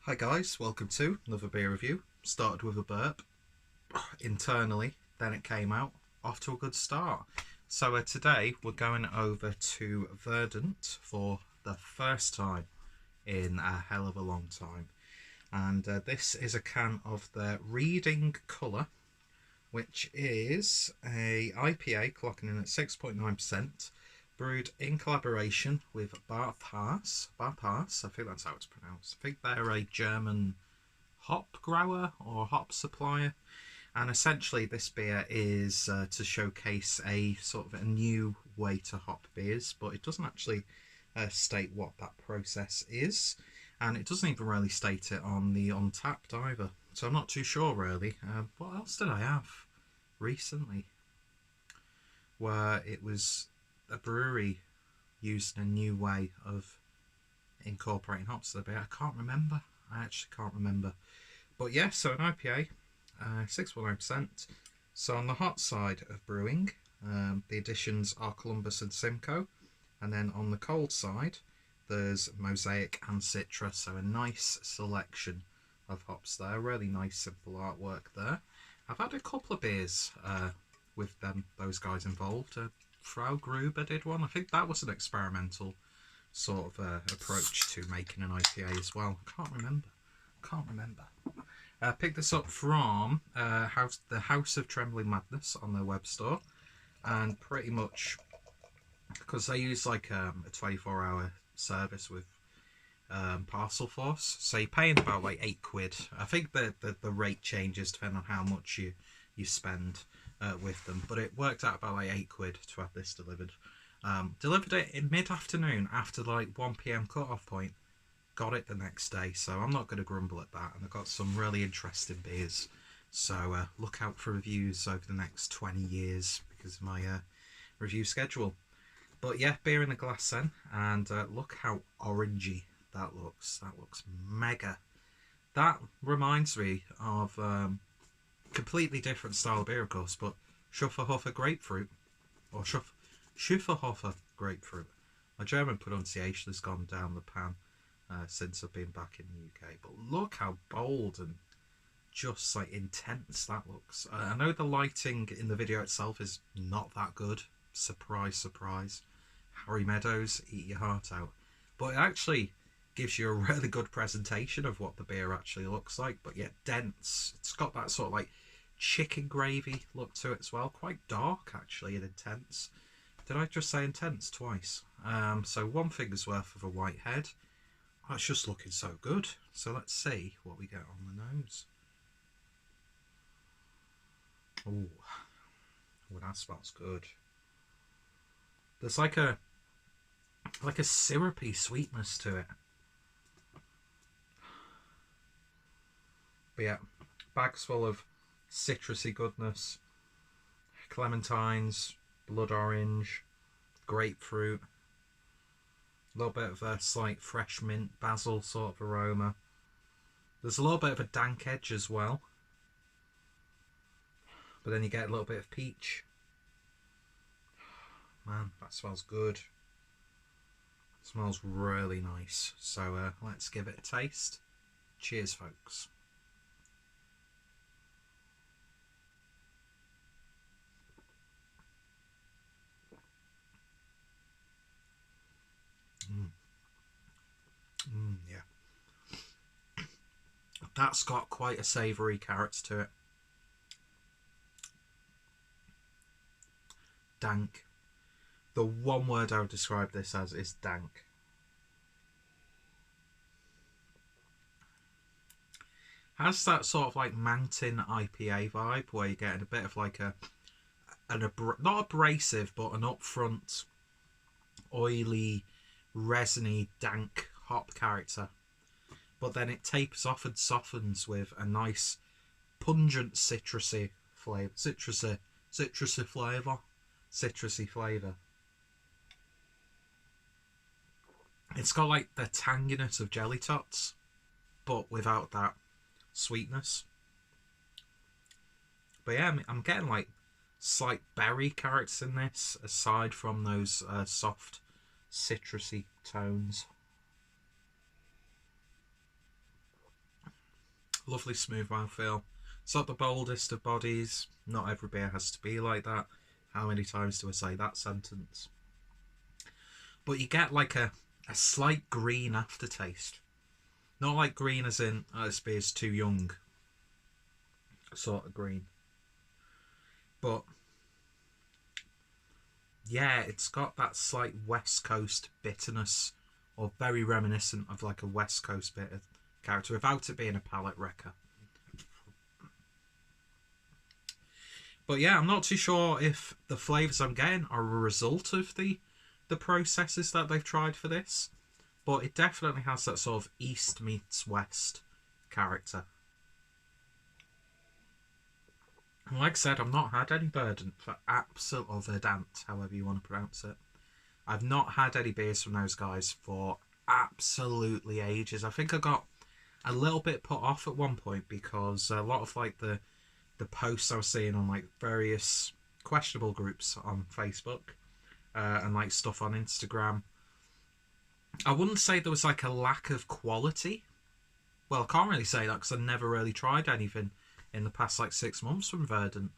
Hi guys, welcome to another beer review. Started with a burp internally, then it came out. Off to a good start. So today we're going over to Verdant for the first time in a hell of a long time. And this is a can of their Reading Colour, which is a IPA clocking in at 6.9%, brewed in collaboration with Barth-Haas. Barth-Haas, I think that's how it's pronounced. I think they're a German hop grower or hop supplier, and essentially this beer is to showcase a sort of a new way to hop beers, but it doesn't actually state what that process is, and it doesn't even really state it on the Untappd either, so I'm not too sure really. What else did I have recently where it was a brewery used a new way of incorporating hops to the beer? I can't remember. I actually can't remember. But yeah, so an IPA, 6.9%. So on the hot side of brewing, the additions are Columbus and Simcoe. And then on the cold side, there's Mosaic and Citra. So a nice selection of hops there. Really nice, simple artwork there. I've had a couple of beers with those guys involved. Frau Gruber did one. I think that was an experimental sort of approach to making an IPA as well. Can't remember. Picked this up from the House of Trembling Madness on their web store, and pretty much because they use like a 24-hour service with parcel force, so you're paying about like £8. I think the rate changes depending on how much you spend with them, but it worked out about like £8 to have this delivered. Delivered it in mid-afternoon after like 1 p.m. cut-off point. Got it the next day, so I'm not going to grumble at that, and I've got some really interesting beers, so look out for reviews over the next 20 years because of my review schedule. But yeah, beer in a glass then, and look how orangey that looks mega. That reminds me of completely different style of beer, of course, but Schufferhofer grapefruit, or Schufferhofer grapefruit. My German pronunciation has gone down the pan since I've been back in the UK, but look how bold and just like intense that looks. I know the lighting in the video itself is not that good. Surprise, surprise. Harry Meadows, eat your heart out. But it actually gives you a really good presentation of what the beer actually looks like, but yet dense. It's got that sort of like chicken gravy look to it as well. Quite dark actually and intense. Did I just say intense twice? So one finger's worth of a white head. That's just looking so good. So let's see what we get on the nose. Oh, that smells good. There's like a syrupy sweetness to it. But yeah, bags full of citrusy goodness, clementines, blood orange, grapefruit, a little bit of a slight fresh mint, basil sort of aroma. There's a little bit of a dank edge as well, but then you get a little bit of peach. Man, that smells good. It smells really nice. So let's give it a taste. Cheers, folks. Yeah. That's got quite a savoury character to it. Dank. The one word I would describe this as is dank. Has that sort of like mountain IPA vibe where you're getting a bit of like not abrasive, but an upfront, oily, resiny, dank hop character. But then it tapers off and softens with a nice, pungent citrusy flavour. Citrusy flavour. It's got like the tanginess of jelly tots, but without that sweetness. But yeah, I'm getting like slight berry characters in this, aside from those soft citrusy tones. Lovely smooth mouthfeel. It's not the boldest of bodies. Not every beer has to be like that. How many times do I say that sentence? But you get like a slight green aftertaste. Not like green as in, oh, this beer's too young. Sort of green. But yeah, it's got that slight West Coast bitterness, or very reminiscent of like a West Coast bitter character, without it being a palate wrecker. But yeah, I'm not too sure if the flavours I'm getting are a result of the processes that they've tried for this, but it definitely has that sort of East meets West character. And like I said, I've not had any Verdant for or Verdant, however you want to pronounce it. I've not had any beers from those guys for absolutely ages. I think I got a little bit put off at one point because a lot of like the posts I was seeing on like various questionable groups on Facebook and like stuff on Instagram, I wouldn't say there was like a lack of quality. Well, I can't really say that because I never really tried anything in the past like 6 months from Verdant.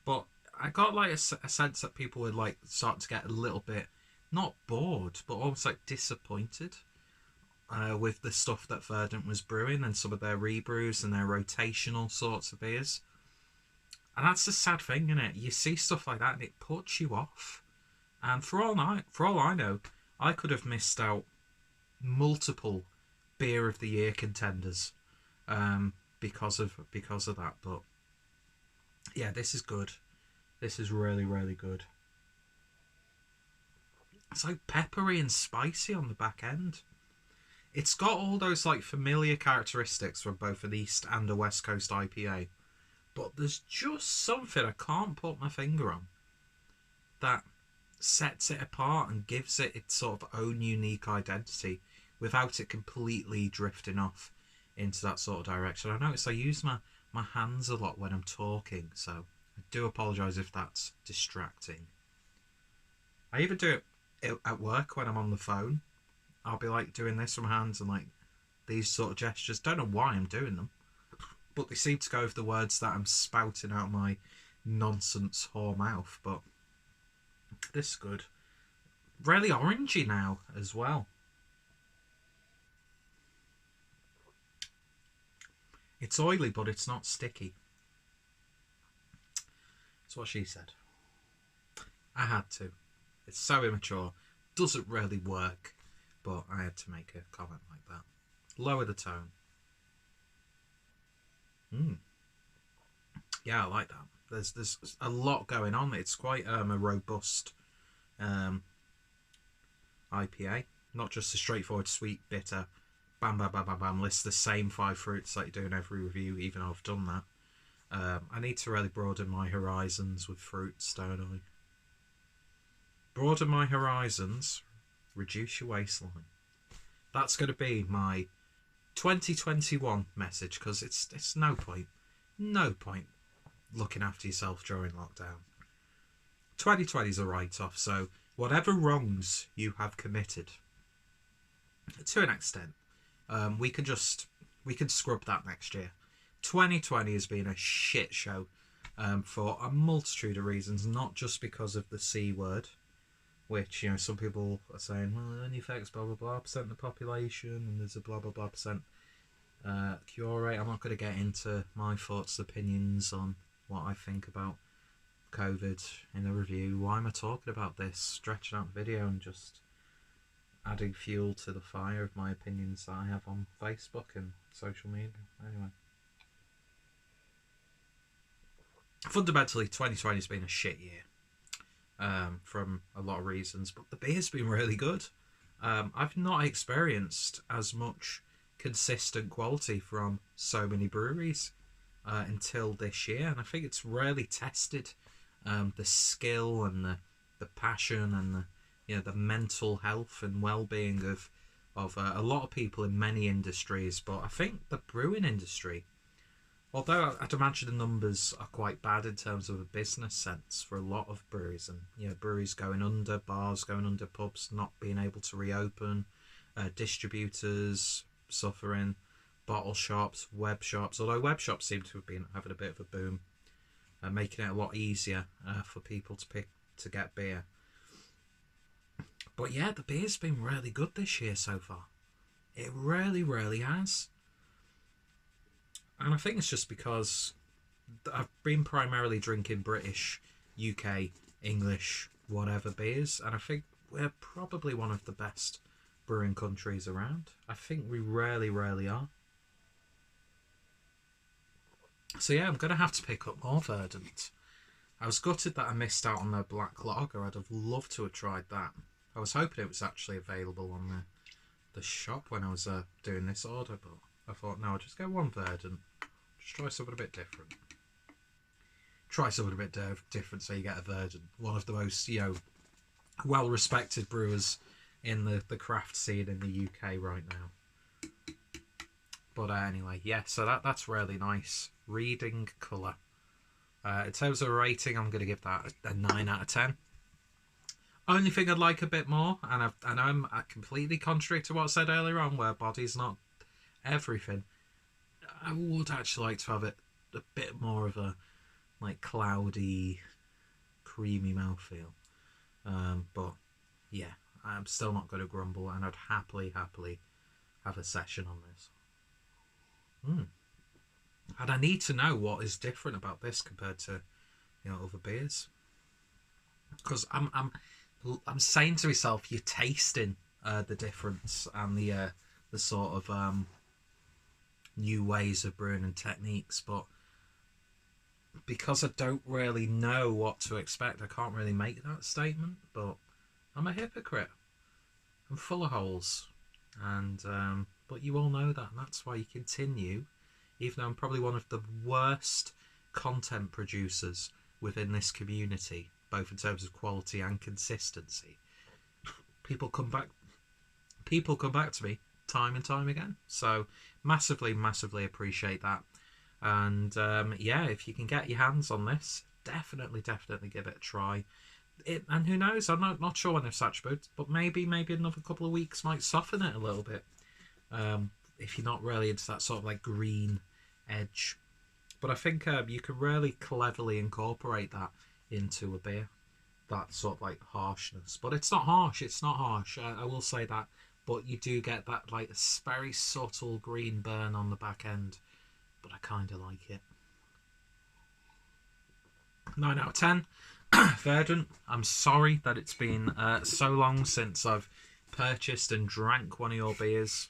But I got like a sense that people would like start to get a little bit not bored, but almost like disappointed with the stuff that Verdant was brewing and some of their rebrews and their rotational sorts of beers. And that's the sad thing, isn't it? You see stuff like that and it puts you off. And for all I know, I could have missed out multiple beer of the year contenders because of that. But yeah, this is good. This is really, really good. It's like peppery and spicy on the back end. It's got all those like familiar characteristics from both an East and a West Coast IPA, but there's just something I can't put my finger on that sets it apart and gives it its sort of own unique identity without it completely drifting off into that sort of direction. I notice I use my hands a lot when I'm talking, so I do apologise if that's distracting. I even do it at work when I'm on the phone. I'll be like doing this from hands and like these sort of gestures. Don't know why I'm doing them, but they seem to go with the words that I'm spouting out my nonsense whore mouth. But this is good. Really orangey now as well. It's oily, but it's not sticky. That's what she said. I had to. It's so immature. Doesn't really work. But I had to make a comment like that. Lower the tone. Yeah, I like that. There's a lot going on. It's quite a robust IPA. Not just a straightforward sweet, bitter, bam, bam, bam, bam, bam, list the same 5 fruits like you do in every review, even though I've done that. I need to really broaden my horizons with fruits, don't I? Broaden my horizons, reduce your waistline. That's going to be my 2021 message, because it's no point looking after yourself during lockdown. 2020 is a write-off, so whatever wrongs you have committed, to an extent, we can scrub that next year. 2020 has been a shit show for a multitude of reasons, not just because of the C word, which, you know, some people are saying, well, it only affects blah blah blah percent of the population, and there's a blah blah blah percent cure rate. I'm not going to get into my thoughts, opinions on what I think about COVID in the review. Why am I talking about this? Stretching out the video and just adding fuel to the fire of my opinions that I have on Facebook and social media. Anyway, fundamentally, 2020 has been a shit year. From a lot of reasons, but the beer's been really good. I've not experienced as much consistent quality from so many breweries until this year, and I think it's really tested the skill and the passion and the mental health and well-being of a lot of people in many industries. But I think the brewing industry, although I'd imagine the numbers are quite bad in terms of a business sense for a lot of breweries, and breweries going under, bars going under, pubs not being able to reopen, distributors suffering. Bottle shops, web shops, although web shops seem to have been having a bit of a boom, making it a lot easier for people to get beer. But yeah, the beer's been really good this year so far. It really, really has. And I think it's just because I've been primarily drinking British, UK, English, whatever beers, and I think we're probably one of the best brewing countries around. I think we really, really are. So yeah, I'm going to have to pick up more Verdant. I was gutted that I missed out on the Black Lager. I'd have loved to have tried that. I was hoping it was actually available on the shop when I was doing this order, but I thought, no, I'll just go one Verdant. Just try something a bit different. Try something a bit different so you get a Verdant. One of the most, well-respected brewers in the craft scene in the UK right now. But anyway, yeah, so that's really nice. Reading colour. In terms of rating, I'm going to give that a 9 out of 10. Only thing I'd like a bit more, and I know I'm completely contrary to what I said earlier on, where body's not everything. I would actually like to have it a bit more of a cloudy, creamy mouthfeel. But yeah, I'm still not going to grumble, and I'd happily have a session on this. And I need to know what is different about this compared to other beers, because I'm saying to myself, you're tasting the difference and the sort of new ways of brewing and techniques, but because I don't really know what to expect, I can't really make that statement. But I'm a hypocrite. I'm full of holes, and but you all know that, and that's why you continue. Even though I'm probably one of the worst content producers within this community, both in terms of quality and consistency, people come back to me time and time again. So massively appreciate that. And yeah, if you can get your hands on this, definitely give it a try. And who knows, I'm not sure when it's attributes, but maybe another couple of weeks might soften it a little bit. If you're not really into that sort of green edge. But I think you can really cleverly incorporate that into a beer, that sort of harshness. But it's not harsh. I will say that. But you do get that very subtle green burn on the back end. But I kind of like it. 9 out of 10. Verdant. I'm sorry that it's been so long since I've purchased and drank one of your beers.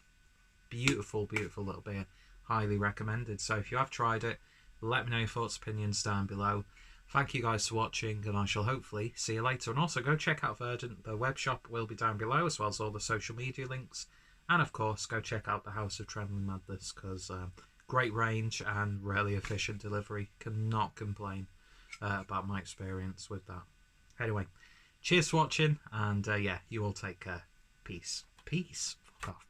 Beautiful little beer. Highly recommended. So if you have tried it, let me know your thoughts, opinions down below. Thank you guys for watching, and I shall hopefully see you later. And also go check out Verdant. The web shop will be down below, as well as all the social media links. And of course, go check out the House of Trembling Madness, because great range and really efficient delivery. Cannot complain about my experience with that. Anyway, cheers for watching, and yeah, you all take care. Peace. Fuck off.